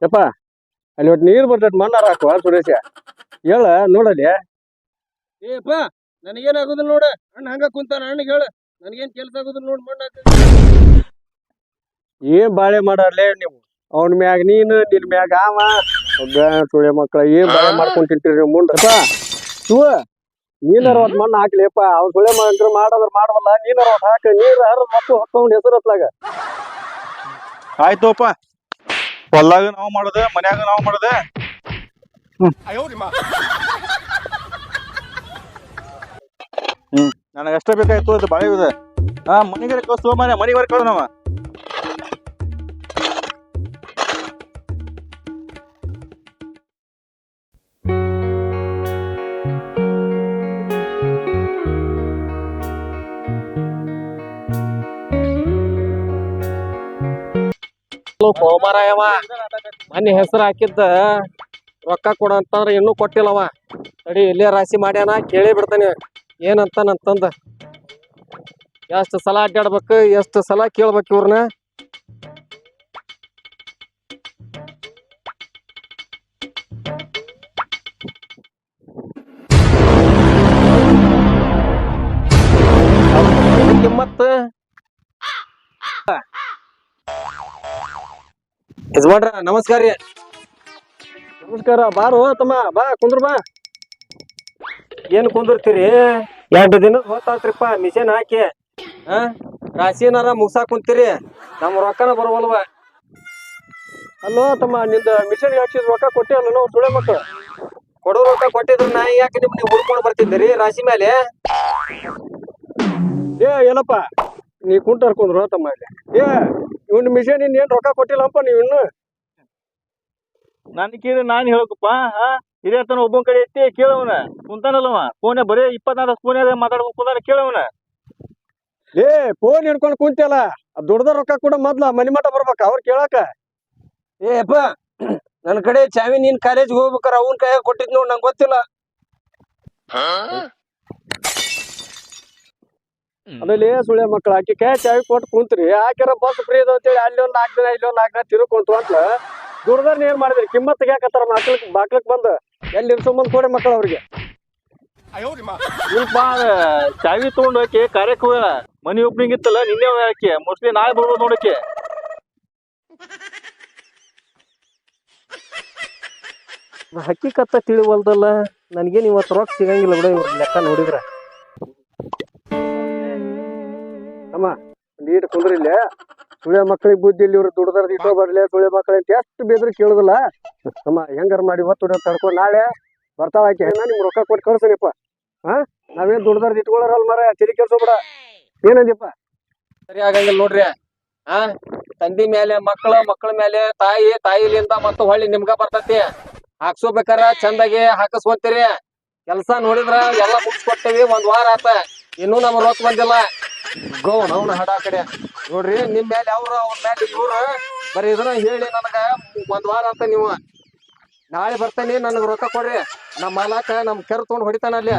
ಯಪ್ಪ ಅಲ್ಲಿ ಒಟ್ಟು ನೀರು ಬರ್ತೈತೆ ಮಣ್ಣಾರ ಹಾಕುವ ಸುರೇಶ ಹೇಳ ನೋಡಲಿ. ಏಪ್ಪ ನನಗೇನಾಗುದಿಲ್ಲ ನೋಡ, ಅಣ್ಣ ಹಂಗ ಕುಂತಾನ, ಅಣ್ಣಗೆ ಹೇಳ ನನಗೇನ್ ಕೆಲ್ಸ ಆಗುದಿಲ್ಲ ನೋಡ್ ಮಣ್ಣ ಹಾಕ. ಏನ್ ಬಾಳೆ ಮಾಡಾರ್ಲೆ ನೀವು, ಅವನ ಮ್ಯಾಗ ನೀನು, ನಿನ್ ಮ್ಯಾಗ ಅವ, ಸುಳೆ ಮಕ್ಕಳ ಏನ್ ಬಾಳೆ ಮಾಡ್ಕೊಂಡ್ ತಿಂತೀರಿ ಮುಂದಪ್ಪ. ಶಿವ ನೀನಾರ ಒಟ್ ಮಣ್ಣು ಹಾಕ್ಲಿಪ್ಪ, ಅವ್ನ ಸುಳೆ ಮಕ್ಕಳು ಮಾಡದ್ರ ಮಾಡವಲ್ಲ, ನೀನಾರ ಒಟ್ ಹಾಕ. ನೀರ್ ಹರಿದ್ ಮಕ್ಕಳು ಹೊಕ್ಕೊಂಡ್ ಹೆಸರು ಹತ್ಲಾಗ. ಆಯ್ತೋಪ್ಪ, ಹೊಲ್ದಾಗ ನಾವು ಮಾಡೋದೆ, ಮನ್ಯಾಗ ನಾವು ಮಾಡೋದೆ. ನನಗೆ ಅಷ್ಟೇ ಬೇಕಾಯ್ತು ಅದು ಬಾಳೆ ಇದೆ. ಮನೆಗೆ ಕಳ್ಸುವ ಮನೆ ಮನೆಗೆ ಕಳ್ದ ನಾವ. ಮಾರಾಯವ ಮನೆ ಹೆಸರು ಹಾಕಿದ್ದ ರೊಕ್ಕ ಕೊಡ ಅಂತಂದ್ರ ಇನ್ನೂ ಕೊಟ್ಟಿಲ್ಲವ. ತಡಿ ಇಲ್ಲೇ ರಾಶಿ ಮಾಡ್ಯಾನ, ಕೇಳಿ ಬಿಡ್ತಾನೆ ಏನಂತಾನಂತಂದ. ಎಷ್ಟು ಸಲ ಅಡ್ಡಾಡ್ಬೇಕು, ಎಷ್ಟು ಸಲ ಕೇಳ್ಬೇಕು ಇವ್ರನ್ನ. ಕಿಮ್ಮತ್ ಯಜಮಾನ್ರ ನಮಸ್ಕಾರ ರೀ. ನಮಸ್ಕಾರ. ಬಾರು ತಮ್ಮ, ಬಾ ಕುಂದ್ರ ಬಾ. ಏನ್ ಕುಂದಿರ್ತೀರಿ, 2 ದಿನ ಹೊತ್ತಾತ್ರಿಪ್ಪ ಮಿಷನ್ ಹಾಕಿ. ರಾಶಿನಾರ ಮುಗ್ಸಾಕ್ ಕುಂತೀರಿ, ನಮ್ ರೊಕ್ಕನ ಬರವಲ್ವ. ಅಲ್ಲೋ ತಮ್ಮ, ನಿಂದ ಮಿಷನ್ ಹಾಕ್ಸಿದ್ ರೊಕ್ಕ ಕೊಟ್ಟಿ ಅಲ್ಲ ನಾವು ಸುಳೆ ಮಕ್ಕಳು. ಕೊಡೋ ರೊಕ್ಕ ಕೊಟ್ಟಿದ್ರ ನಾ ಯಾಕೆ ನಿಮ್ಗೆ ಹುಡ್ಕೊಂಡು ಬರ್ತಿದ್ದೀರಿ ರಾಶಿ ಮೇಲೆ? ಏನಪ್ಪ ನೀ ಕುಂಟರ್ಕೊಂಡ್ರು ತಮ್ಮ ಇಲ್ಲಿ. ಇವ್ನ ಮಿಷನ್ ಏನ್ ರೊಕ್ಕ ಕೊಟ್ಟಿಲ್ಲಪ್ಪ ನೀವ್ ಇನ್ನು. ನನ್ ಕೇಳಿ ನಾನ್ ಹೇಳಕಪ್ಪ, ಹಿರಿಯತನ ಒಬ್ಬನ ಕಡೆ ಐತಿ ಕೇಳವನ ಕುಂತಾನಲ್ಲವ. ಫೋನ್ ಬರೀ 24 ಫೋನ್ಯಾಗ ಮಾತಾಡ್ಬೇಕು, ಕೇಳವನ. ಫೋನ್ ಹಿಡ್ಕೊಂಡ್ ಕುಂತಿಯಲ್ಲ, ದುಡ್ದ ರೊಕ್ಕ ಕೂಡ ಮೊದ್ಲ ಮನಿ ಮಠ ಬರ್ಬೇಕ ಅವ್ರ ಕೇಳಾಕ. ಏಪ್ಪ ನನ್ ಕಡೆ ಚಾವಿ ನೀನ್ ಕಾಲೇಜ್ ಹೋಗ್ಬೇಕಾರ ಅವನ್ ಕೈಯಾಗ ಕೊಟ್ಟಿದ್ ನೋಡ್, ನಂಗೆ ಗೊತ್ತಿಲ್ಲ. ಅದ್ರಲ್ಲಿ ಸುಳ್ಯ ಮಕ್ಳು ಆಕಿ ಕೈ ಚಾವಿ ಕೊಟ್ಟು ಕುಂತ್ರಿ, ಆಕಿರ ಬಸ್ ಫ್ರೀ ಅದ ಅಂತೇಳಿ ಅಲ್ಲಿ ಒಂದ್ 4 ದಿನ ಇಲ್ಲಿ ಒಂದ್ 4 ದಿನ ತಿರುಕೊಂತು ಅಂತ ದುಡ್ದಾರ ಏನ್ ಮಾಡಿದ್ರಿ? ಕಿಮ್ಮತ್ ತೆಗ್ಯಾಕತ್ತಾರ ಬಾಕ್ಲಕ್ ಬಂದು. ಎಲ್ಲಿ ಇರ್ಸೊಂಬಂದ್ ಕೊಡಿ ಮಕ್ಕಳು ಅವ್ರಿಗೆ. ಸ್ವಲ್ಪ ಚಾವಿ ತಗೊಂಡ್ ಹೋಗಿ ಕಾರ್ಯಕ್ಕೆ ಹೋಗ. ಮನಿ ಓಪನಿಂಗ್ ಇತ್ತಲ್ಲ ನಿನ್ನೆ ಹಾಕಿ, ಮೋಸ್ಟ್ಲಿ ನಾಳೆ ಬರ್ಬೋದು ನೋಡಕ್ಕೆ. ಹಕ್ಕಿಕತ್ತ ತಿಳಿವಲ್ದಲ್ಲ ನನ್ಗೇನ್ ಇವತ್ತು ರೊಕ್ಕ ಸಿಗಂಗಿಲ್ಲ ಬಿಡ ಇವ್ರ ಲೆಕ್ಕ ನೋಡಿದ್ರ. ಅಮ್ಮ ನೀಟ್ ಕುಂದ್ರಿಲ್ಲ, ಸುಳ್ಯ ಮಕ್ಕಳಿಗೆ ಬುದ್ಧಿ ಇಲ್ಲಿ, ಇವ್ರು ದುಡ್ದಾರ ಇಟ್ಟೋ ಬರ್ಲಿ ಸುಳ್ಯ ಮಕ್ಕಳ ಅಂತ ಎಷ್ಟು ಬೇದ್ರು ಕೇಳುದಿಲ್ಲ. ಅಮ್ಮ ಹೆಂಗಾರ ಮಾಡಿ ಹೊತ್ತು ತಡ್ಕೊಂಡು ನಾಳೆ ಬರ್ತಾಳ ಆಕಿ. ನಿಮ್ಗೆ ರೊಕ್ಕ ಕೊಟ್ಟು ಕಳ್ಸನಿಪ್ಪ. ನಾವೇನ್ ದುಡ್ದಾರ ಇಟ್ಕೊಳ್ಳಾರಲ್ ಮರ, ತಲೆ ಕೆಲ್ಸೋಬಿಡ. ಏನಂದಿಪ್ಪ? ಸರಿ ಆಗಂಗಿಲ್ಲ ನೋಡ್ರಿ. ತಂದಿ ಮೇಲೆ ಮಕ್ಕಳ, ಮಕ್ಕಳ ಮೇಲೆ ತಾಯಿ, ತಾಯಿಲಿಂದ ಮತ್ತು ಹೊಳ್ಳಿ ನಿಮ್ಗ ಬರ್ತೈತಿ. ಹಾಕ್ಸೋಬೇಕಾರ ಚಂದಾಗಿ ಹಾಕಸ್ಕೊಂತೀರಿ. ಕೆಲ್ಸ ನೋಡಿದ್ರ ಎಲ್ಲಾ ಮುಗಿಸ್ಕೊಡ್ತೇವಿ. 1 ವಾರ ಆತ, ಇನ್ನೂ ನಮ್ ರೊಕ್ಕ ಬಂದಿಲ್ಲ. ಗೌನ ಹಡ ಕಡೆ ನೋಡ್ರಿ, ನಿಮ್ ಮೇಲೆ ಅವ್ರ ಮೇಲೆ ಇವ್ರು ಬರೀ ಇದನ್ನ ಹೇಳಿ ನನಗ 1 ವಾರ ಅಂತ. ನೀವು ನಾಳೆ ಬರ್ತೇನೆ, ನನಗ್ ರೊಕ್ಕ ಕೊಡ್ರಿ. ನಮ್ ಮಾಲಕ ನಮ್ ಕೆರ್ ತಗೊಂಡ್ ಹೊಡಿತಾನ ಅಲ್ಲಿ.